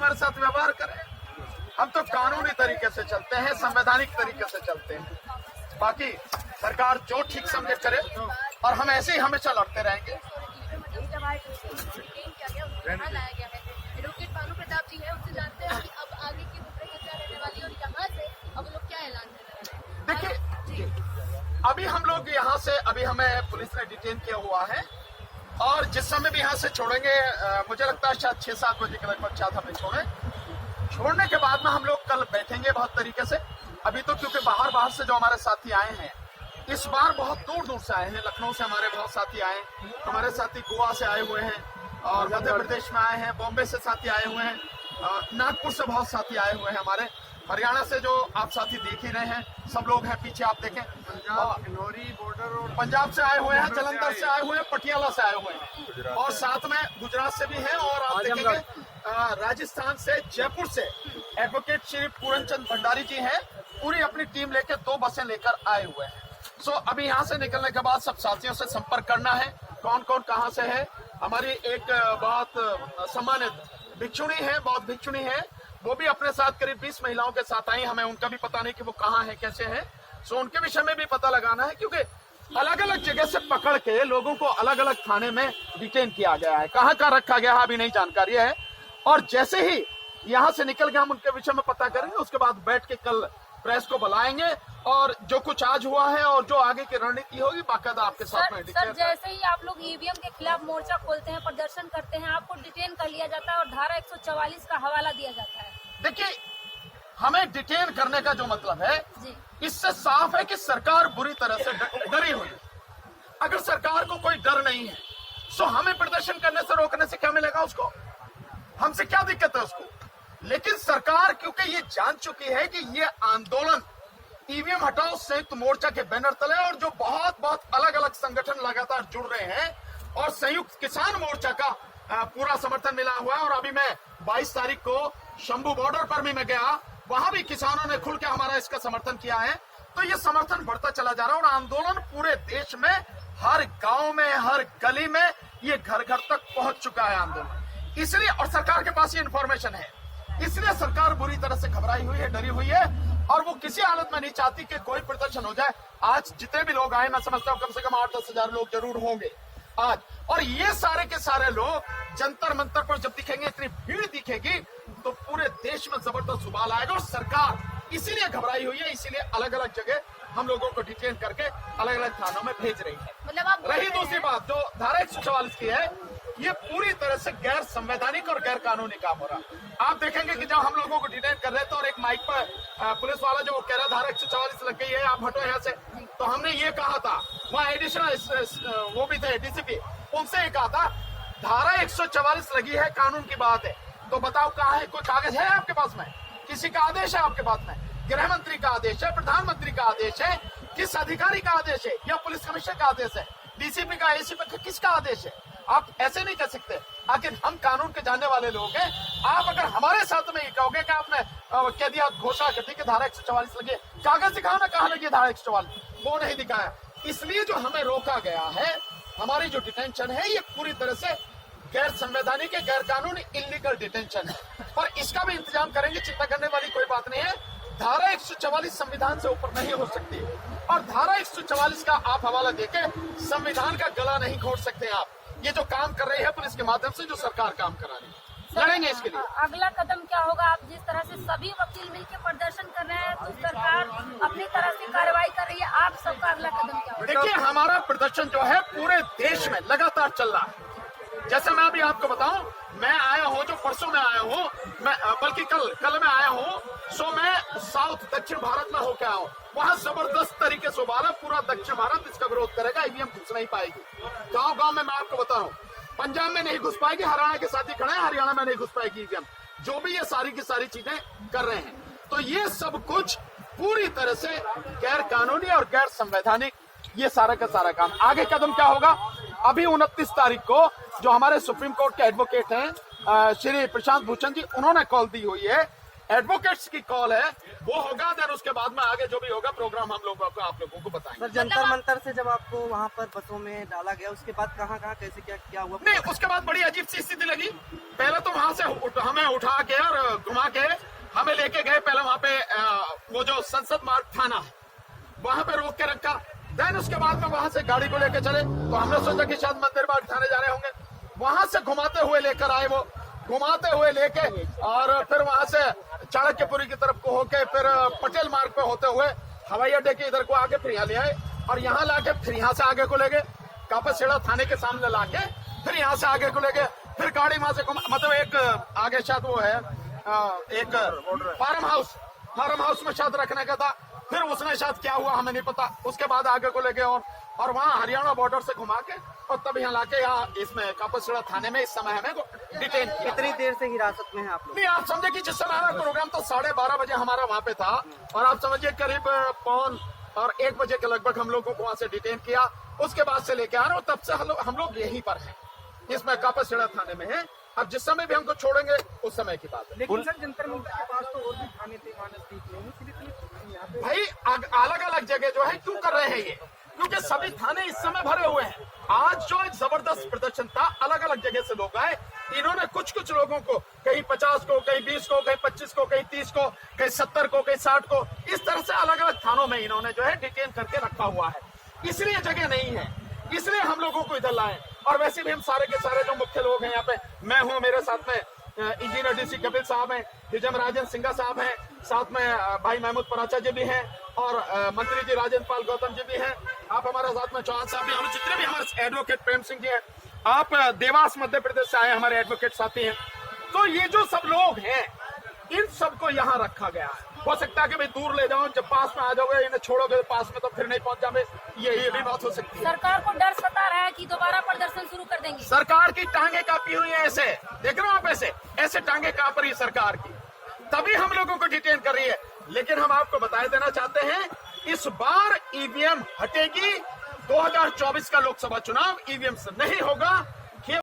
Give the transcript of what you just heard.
हमारे साथ व्यवहार करें। हम तो कानूनी तरीके से चलते हैं, संवैधानिक तरीके से चलते हैं। बाकी सरकार जो ठीक समझे करे और हम ऐसे ही हमेशा लड़ते रहेंगे। एडवोकेट भानु प्रताप जी है, उनसे जानते हैं कि अब आगे की रूपरेखा क्या रहने वाली है और यहाँ से अब लोग क्या ऐलान कर रहे हैं। देखिए, अभी हम लोग यहाँ से, अभी हमें पुलिस ने डिटेन किया हुआ है और जिस समय भी यहाँ से छोड़ेंगे, मुझे लगता है शायद 6-7 बजे के लगभग शायद हमें छोड़ने के बाद में हम लोग कल बैठेंगे बहुत तरीके से। अभी तो क्योंकि बाहर से जो हमारे साथी आए हैं, इस बार बहुत दूर से आए हैं। लखनऊ से हमारे बहुत साथी आए, हमारे साथी गोवा से आए हुए हैं और मध्य प्रदेश में आए हैं, बॉम्बे से साथी आए हुए हैं, नागपुर से बहुत साथी आए हुए हैं हमारे, हरियाणा से जो आप साथी देख ही रहे हैं, सब लोग हैं पीछे आप देखें, पंजाब से आए हुए हैं, जालंधर से आए हुए हैं, पटियाला से आए हुए हैं और साथ में गुजरात से भी हैं और आप देखेंगे राजस्थान से, जयपुर से एडवोकेट श्री पूरनचंद भंडारी जी हैं, पूरी अपनी टीम लेकर 2 बसें लेकर आए हुए हैं। सो अभी यहाँ से निकलने के बाद सब साथियों से संपर्क करना है, कौन कौन कहाँ से है। हमारी एक बहुत सम्मानित भिक्षुणी है, बहुत भिक्षुणी है, वो भी अपने साथ करीब 20 महिलाओं के साथ आई। हमें उनका भी पता नहीं कि वो कहाँ है, कैसे है। सो उनके विषय में भी पता लगाना है, क्योंकि अलग अलग जगह से पकड़ के लोगों को अलग अलग थाने में डिटेन किया गया है। कहाँ कहाँ रखा गया है अभी नहीं जानकारी है। और जैसे ही यहाँ से निकल के हम उनके विषय में पता करेंगे, उसके बाद बैठ के कल प्रेस को बुलाएंगे और जो कुछ आज हुआ है और जो आगे की रणनीति होगी बाकायदा आपके साथ में सर, जैसे ही आप लोग ईवीएम के खिलाफ मोर्चा खोलते हैं, प्रदर्शन करते हैं, आपको डिटेन कर लिया जाता है और धारा 144 का हवाला दिया जाता है। देखिए, हमें डिटेन करने का जो मतलब है, इससे साफ है कि सरकार बुरी तरह से डरी हुई है। अगर सरकार को कोई डर नहीं है, तो हमें प्रदर्शन करने से रोकने से क्या मिलेगा उसको? हमसे क्या दिक्कत है उसको? लेकिन सरकार क्योंकि ये जान चुकी है कि ये आंदोलन ईवीएम हटाओ संयुक्त मोर्चा के बैनर तले और जो बहुत अलग अलग संगठन लगातार जुड़ रहे हैं और संयुक्त किसान मोर्चा का पूरा समर्थन मिला हुआ है। और अभी मैं 22 तारीख को शंभू बॉर्डर पर भी मैं गया, वहां भी किसानों ने खुल के हमारा इसका समर्थन किया है। तो ये समर्थन बढ़ता चला जा रहा है और आंदोलन पूरे देश में, हर गांव में, हर गली में, ये घर घर तक पहुंच चुका है आंदोलन। इसलिए, और सरकार के पास ये इंफॉर्मेशन है, इसलिए सरकार बुरी तरह से घबराई हुई है, डरी हुई है और वो किसी हालत में नहीं चाहती कि कोई प्रदर्शन हो जाए। आज जितने भी लोग आए, मैं समझता हूँ कम से कम 8-10 हजार लोग जरूर होंगे आज। और ये सारे के सारे लोग जंतर मंतर पर जब दिखेंगे, इतनी भीड़ दिखेगी, तो पूरे देश में जबरदस्त उबाल आएगा। और सरकार इसीलिए घबराई हुई है, इसीलिए अलग अलग जगह हम लोगों को डिटेन करके अलग अलग थानों में भेज रही है। मतलब रही दूसरी बात, जो धारा 144 की है, ये पूरी तरह से गैर संवैधानिक और गैर कानूनी काम हो रहा है। आप देखेंगे कि जब हम लोगों को डिटेन कर रहे थे और एक माइक पर पुलिस वाला जो कह रहा धारा 144 लग गई है, आप हटो यहाँ से, तो हमने ये कहा था, वहाँ एडिशनल वो भी थे डीसीपी, उनसे ये कहा था धारा 144 लगी है, कानून की बात है, तो बताओ कहाँ है? कोई कागज है आपके पास में? किसी का आदेश है आपके पास में? गृह मंत्री का आदेश है, प्रधानमंत्री का आदेश है, किस अधिकारी का आदेश है, या पुलिस कमिश्नर का आदेश है, डीसीपी का, एसीपी का, किसका आदेश है? आप ऐसे नहीं कह सकते। आखिर हम कानून के जानने वाले लोग हैं। आप अगर हमारे साथ में ये कहोगे कि आपने कह दिया, घोषणा कर दी कि धारा 144 लगी, कागज दिखाओ ना, कहाँ लगी धारा 144? वो नहीं दिखाया। इसलिए जो हमें रोका गया है, हमारी जो डिटेंशन है, ये पूरी तरह से गैर संवैधानिक, गैर कानूनी, इलीगल डिटेंशन है और इसका भी इंतजाम करेंगे। चिंता करने वाली कोई बात नहीं है। धारा 144 संविधान से ऊपर नहीं हो सकती और धारा 144 का आप हवाला देके संविधान का गला नहीं घोट सकते आप। ये जो काम कर रही है पुलिस के माध्यम से, जो सरकार काम करा रही है, लड़ेंगे इसके लिए। अगला कदम क्या होगा? आप जिस तरह से सभी वकील मिलकर प्रदर्शन कर रहे हैं, तो सरकार अपनी तरह से कार्रवाई कर रही है, आप सबका अगला कदम क्या होगा? देखिए, हमारा प्रदर्शन जो है पूरे देश में लगातार चल रहा है। जैसे मैं अभी आपको बताऊं, मैं आया हूं, जो परसों में आया हूं, मैं बल्कि कल मैं आया हूं, सो मैं साउथ दक्षिण भारत में होके आया हूं। वहां जबरदस्त तरीके से उबाला, पूरा दक्षिण भारत इसका विरोध करेगा। ईवीएम घुस नहीं पाएगी गांव गांव में। मैं आपको बता रहा हूँ, पंजाब में नहीं घुस पाएगी, हरियाणा के साथ ही खड़े हैं, हरियाणा में नहीं घुस पाएगी ईवीएम। जो भी ये सारी की सारी चीजें कर रहे हैं, तो ये सब कुछ पूरी तरह से गैर कानूनी और गैर संवैधानिक, ये सारा का सारा काम। आगे कदम क्या होगा? अभी 29 तारीख को जो हमारे सुप्रीम कोर्ट के एडवोकेट हैं श्री प्रशांत भूषण जी, उन्होंने कॉल दी हुई है, एडवोकेट्स की कॉल है, वो होगा। देन उसके बाद में आगे जो भी होगा प्रोग्राम हम लोगों को, आप लोगों को बताएंगे। सर, जंतर मंतर से जब आपको वहाँ पर बसों में डाला गया, उसके बाद कहाँ कैसे क्या हुआ? नहीं, उसके बाद बड़ी अजीब सी स्थिति लगी। पहले तो वहां से हमें उठा के और जो संसद मार्ग थाना है वहां पे रोक के रखा। देन उसके बाद में वहां से गाड़ी को लेकर चले तो हमने सोचा कि शायद मंदिर मार्ग थाने जा रहे होंगे। वहां से घुमाते हुए लेकर आए, वो घुमाते हुए लेके और फिर वहां से चाणक्यपुरी की तरफ को होके फिर पटेल मार्ग पे होते हुए हवाई अड्डे के इधर को आके फिर यहाँ ले आए और यहाँ लाके फिर यहाँ से आगे को ले गए, कापासेड़ा थाने के सामने लाके फिर यहाँ से आगे को ले गए। फिर गाड़ी वहां से मतलब एक आगे शायद वो है एक फार्म हाउस में शायद रखने का था। फिर उसने शायद क्या हुआ हमें नहीं पता। उसके बाद आगे को ले गए और वहां हरियाणा बॉर्डर से घुमा के और तब यहाँ लाके यहाँ इसमें कापासेड़ा थाने में इस समय हमें डिटेन किया। कितनी देर से हिरासत में है आप लोग? नहीं, आप समझे कि जिस समय हमारा प्रोग्राम तो 12:30 बजे हमारा वहां पे था और आप समझिए करीब 1 बजे के लगभग हम लोगों को वहां से डिटेन किया। उसके बाद से लेके आ रहे हो तब से हम लोग यहीं पर हैं, इसमें कापासेड़ा थाने में है। अब जिस समय भी हमको छोड़ेंगे उस समय की बात है। लेकिन सर जंतर मंतर के पास तो और भी थाने थे वहाँ नजदीक में, भाई अलग अलग जगह जो है क्यों कर रहे हैं ये, क्योंकि सभी थाने इस समय भरे हुए हैं। आज जो एक जबरदस्त प्रदर्शन था, अलग अलग जगह से लोग आए, इन्होंने कुछ लोगों को कहीं 50 को, कहीं 20 को, कहीं 25 को, कहीं 30 को, कहीं 70 को, कहीं 60 को, इस तरह से अलग अलग थानों में इन्होंने जो है डिटेन करके रखा हुआ है। इसलिए जगह नहीं है, इसलिए हम लोगों को इधर लाए। और वैसे भी हम सारे के सारे जो मुख्य लोग हैं यहाँ पे, मैं हूँ, मेरे साथ में इंजीनियर डीसी कपिल साहब हैं, डीएम राजन सिंघा साहब हैं, साथ में भाई महमूद पराचा जी भी हैं और मंत्री जी राजेंद्र पाल गौतम जी भी हैं। आप हमारे साथ में चौहान साहब भी, हम जितने भी हमारे एडवोकेट प्रेम सिंह जी हैं, आप देवास मध्य प्रदेश से आए हमारे एडवोकेट साथी हैं। तो ये जो सब लोग हैं इन सबको यहाँ रखा गया है। हो सकता है कि भाई दूर ले जाओ, जब पास में आ जाओगे इन्हें छोड़ोगे पास में तो फिर नहीं पहुंच जाओगे, ये भी बात हो सकती है। सरकार को डर सता रहा है कि दोबारा प्रदर्शन शुरू कर देंगे। सरकार की टांगे कांपी हुई है, ऐसे देख रहे हो आप, ऐसे टांगे कांप रही है सरकार की, तभी हम लोगों को डिटेन कर रही है। लेकिन हम आपको बता देना चाहते हैं, इस बार ईवीएम हटेगी। 2024 का लोकसभा चुनाव ईवीएम से नहीं होगा।